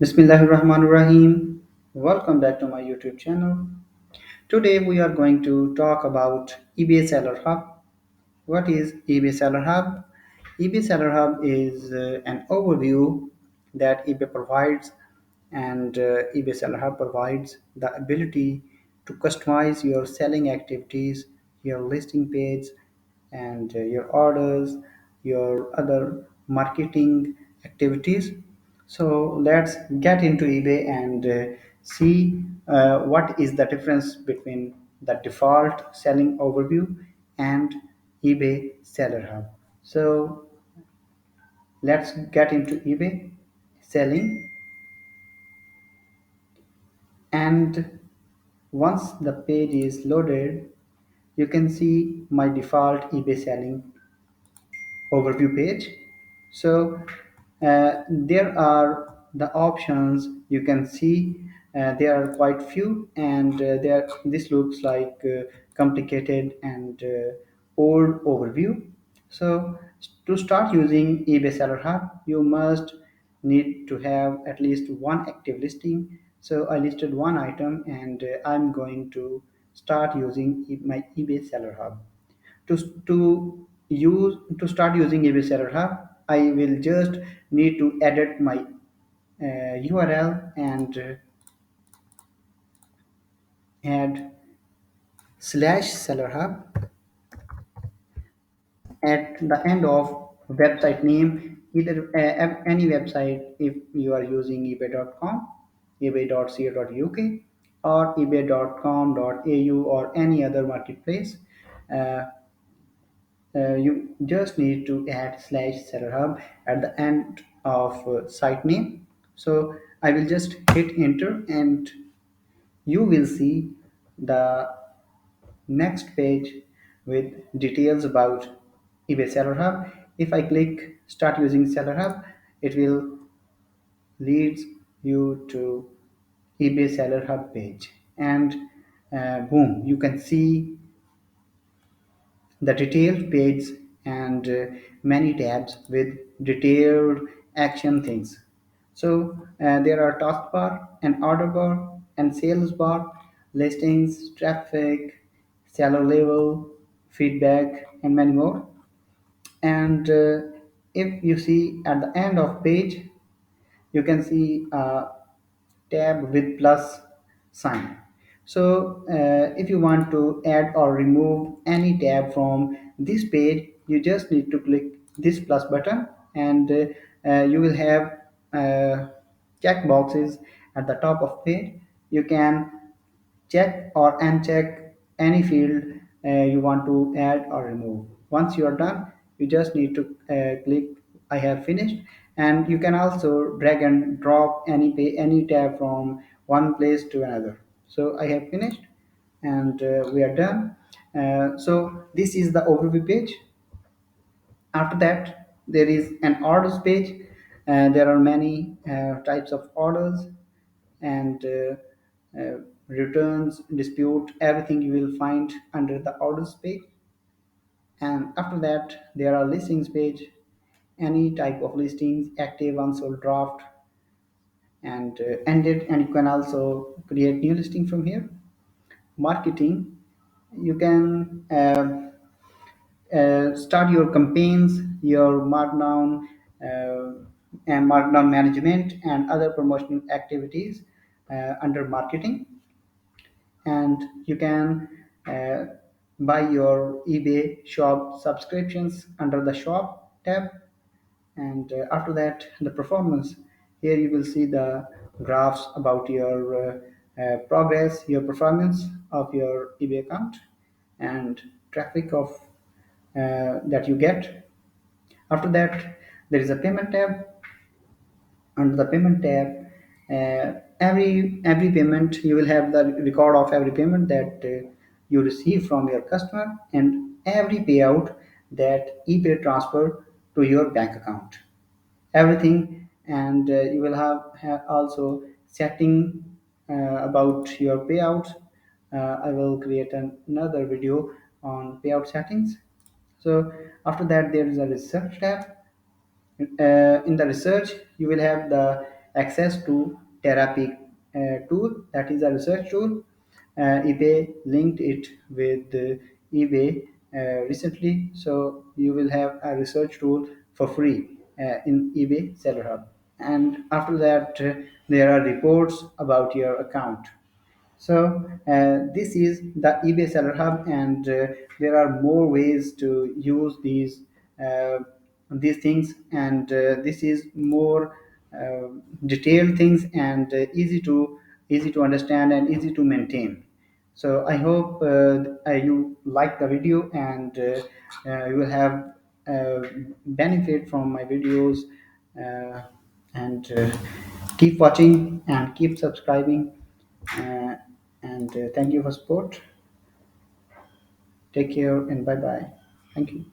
Bismillahirrahmanirrahim. Welcome back to my YouTube channel. Today we are going to talk about eBay Seller Hub. What is eBay Seller Hub? eBay Seller Hub is an overview that eBay provides, and eBay Seller Hub provides the ability to customize your selling activities, your listing page, and your orders, your other marketing activities. So let's get into eBay and see what is the difference between the default selling overview and eBay Seller Hub. So let's get into eBay selling, and once the page is loaded, you can see my default eBay selling overview page. So there are the options you can see. There are quite few, and this looks like complicated and old overview. So to start using eBay Seller Hub, you must need to have at least one active listing. So I listed one item, and I'm going to start using my eBay Seller Hub. To start using eBay Seller Hub, I will just need to edit my URL and add /seller hub at the end of website name, either any website if you are using ebay.com, ebay.co.uk, or ebay.com.au, or any other marketplace. Uh, you just need to add /seller hub at the end of site name. So I will just hit enter, and you will see the next page with details about eBay Seller Hub. If I click start using Seller Hub, it will leads you to eBay Seller Hub page, and boom, you can see the detailed page and many tabs with detailed action things. So there are taskbar and order bar and sales bar, listings, traffic, seller level, feedback, and many more. And if you see at the end of page, you can see a tab with plus sign. So if you want to add or remove any tab from this page, you just need to click this plus button, and you will have check boxes at the top of page. You can check or uncheck any field you want to add or remove. Once you are done, you just need to click I have finished, and you can also drag and drop any tab from one place to another. So I have finished, and we are done. So this is the overview page. After that, there is an orders page. There are many types of orders, and returns, dispute, everything you will find under the orders page. And after that, there are listings page, any type of listings, active, unsold, draft, and ended. And you can also create new listing from here. Marketing, you can start your campaigns, your markdown, and markdown management, and other promotional activities under marketing. And you can uh, buy your eBay shop subscriptions under the shop tab. And after that, the performance, here you will see the graphs about your progress, your performance of your eBay account, and traffic of that you get. After that, there is a payment tab. Under the payment tab, every payment, you will have the record of every payment that you receive from your customer, and every payout that eBay transfer to your bank account, everything. And you will have also setting about your payouts. I will create another video on payout settings. So after that, there is a research tab. In the research, you will have the access to therapy tool, that is a research tool. eBay linked it with eBay recently, so you will have a research tool for free in eBay Seller Hub. And after that, there are reports about your account. So this is the eBay Seller Hub, and there are more ways to use these things, and this is more detailed things, and easy to understand and easy to maintain. So I hope you like the video, and you will have uh, benefit from my videos, uh, and keep watching and keep subscribing. Uh, and thank you for support. Take care and bye bye. Thank you.